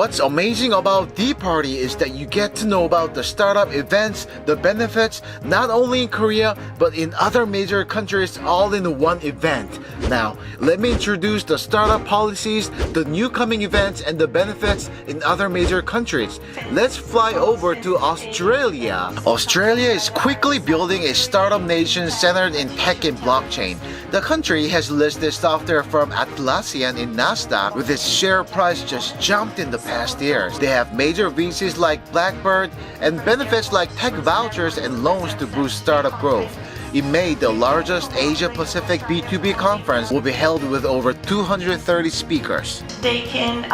What's amazing about D.Party is that you get to know about the startup events, the benefits, not only in Korea, but in other major countries all in one event. Now, let me introduce the startup policies, the new coming events, and the benefits in other major countries. Let's fly over to Australia. Australia is quickly building a startup nation centered in tech and blockchain. The country has listed software firm Atlassian in Nasdaq, with its share price just jumped in the past years. They have major VCs like Blackbird and benefits like tech vouchers and loans to boost startup growth. In May, the largest Asia-Pacific B2B conference will be held with over 230 speakers. They can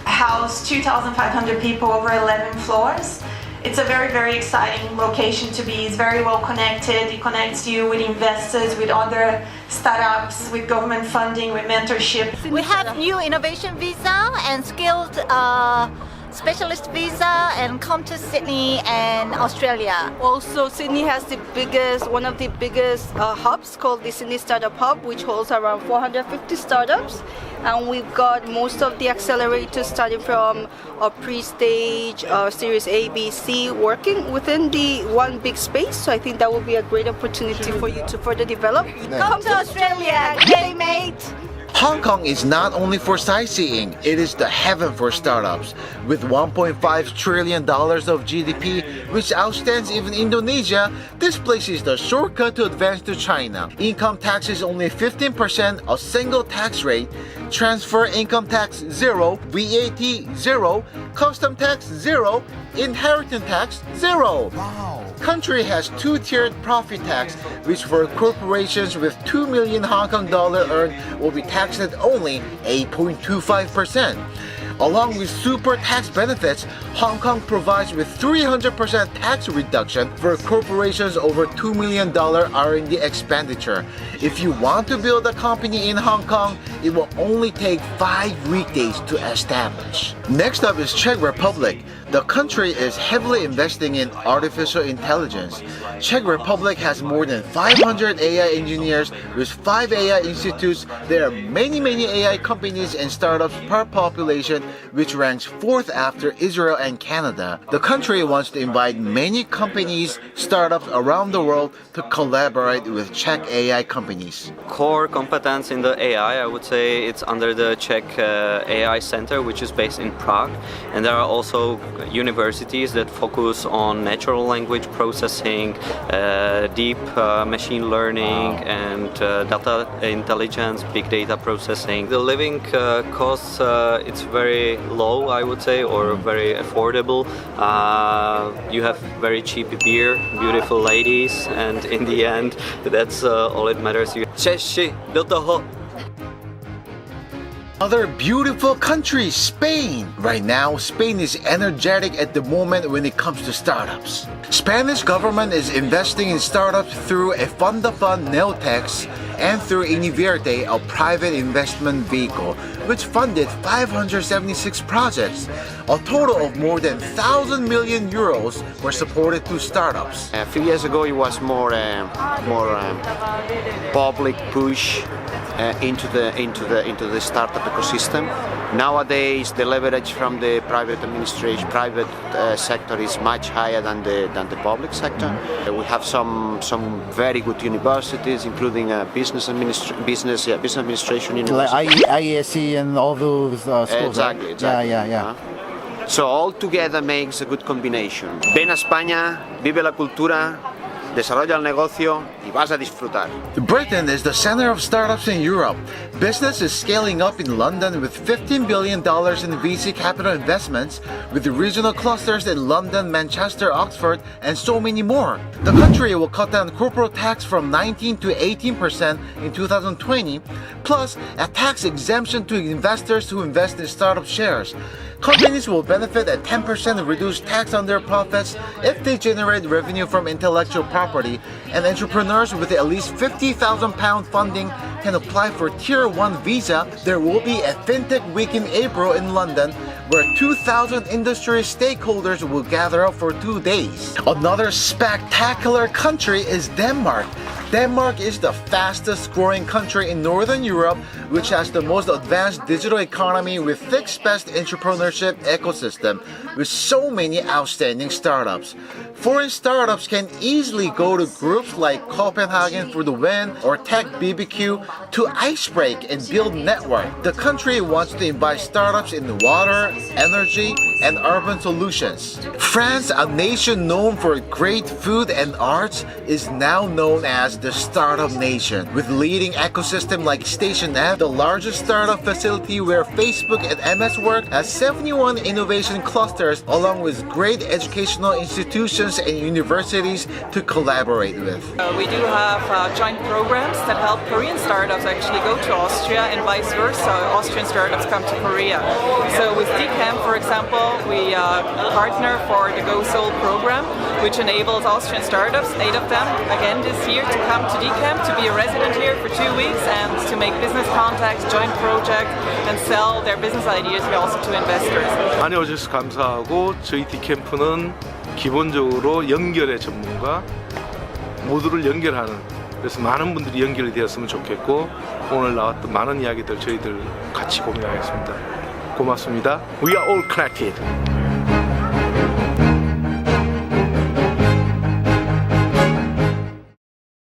house 2,500 people over 11 floors. It's a very, very exciting location to be. It's very well connected. It connects you with investors, with other startups, with government funding, with mentorship. We have new innovation visa and skilled specialist visa, and come to Sydney and Australia. Also, Sydney has one of the biggest hubs called the Sydney Startup Hub, which holds around 450 startups. And we've got most of the accelerators starting from a pre-stage, Series A, B, C, working within the one big space. So I think that will be a great opportunity for you to further develop. Come to Australia, get it, mate! Hong Kong is not only for sightseeing, it is the heaven for startups. With $1.5 trillion of GDP, which outstands even Indonesia, this place is the shortcut to advance to China. Income tax is only 15%, a single tax rate. Transfer income tax 0, VAT 0, custom tax 0, inheritance tax 0. Wow. Country has two-tiered profit tax, which for corporations with 2 million Hong Kong dollar earned will be taxed at only 8.25%. Along with super tax benefits, Hong Kong provides with 300% tax reduction for corporations over $2 million R&D expenditure. If you want to build a company in Hong Kong, it will only take 5 weekdays to establish. Next up is Czech Republic. The country is heavily investing in artificial intelligence. Czech Republic has more than 500 AI engineers with 5 AI institutes. There are many AI companies and startups per population, which ranks 4th after Israel and Canada. The country wants to invite many companies, startups around the world to collaborate with Czech AI companies. Core competence in the AI, I would say it's under the Czech AI Center, which is based in Prague. And there are also universities that focus on natural language processing, deep machine learning, and data intelligence, big data processing. The living costs, it's very low, I would say, or very affordable. You have very cheap beer, beautiful ladies, and in the end, that's all it matters. Češi do toho. Another beautiful country, Spain. Right now, Spain is energetic at the moment when it comes to startups. Spanish government is investing in startups through a fund-of-fund Neotex and through Invierte, a private investment vehicle, which funded 576 projects. A total of more than 1,000 million euros were supported to startups. A few years ago, it was more public push into the startup ecosystem. Nowadays, the leverage from the private administration, private sector is much higher than the public sector. We have some very good universities, including business administration university. Like IESE and all those schools. Exactly. Yeah. So all together makes a good combination. Ven a España, vive la cultura, desarrolla el negocio y vas a disfrutar. Britain is the center of startups in Europe. Business is scaling up in London with $15 billion in VC capital investments, with regional clusters in London, Manchester, Oxford, and so many more. The country will cut down corporate tax from 19 to 18% in 2020, plus a tax exemption to investors who invest in startup shares. Companies will benefit at 10% reduced tax on their profits if they generate revenue from intellectual property, and entrepreneurs with at least £50,000 funding can apply for Tier 1 visa. There will be a FinTech Week in April in London, where 2,000 industry stakeholders will gather up for 2 days. Another spectacular country is Denmark. Denmark is the fastest growing country in Northern Europe, which has the most advanced digital economy with its best entrepreneurship ecosystem, with so many outstanding startups. Foreign startups can easily go to groups like Copenhagen for the Win or Tech BBQ to icebreak and build network. The country wants to invite startups in water, energy, and urban solutions. France, a nation known for great food and arts, is now known as the startup nation, with leading ecosystem like Station F, the largest startup facility where Facebook and MS work, has 71 innovation clusters along with great educational institutions and universities to collaborate with. We do have joint programs that help Korean startups actually go to Austria and vice versa. Austrian startups come to Korea. So with D.CAMP, for example, we partner for the Go Seoul program, which enables Austrian startups, 8 of them, again this year, to come to D.CAMP, to be a resident here for 2 weeks and to make business contacts, joint projects, and sell their business ideas also to investors. 다녀오셔서 감사하고 저희 D.CAMP는 기본적으로 연결의 전문가, 모두를 연결하는, 그래서 많은 분들이 연결이 되었으면 좋겠고 오늘 나왔던 많은 이야기들 저희들 같이 공유하겠습니다. 고맙습니다. We are all connected.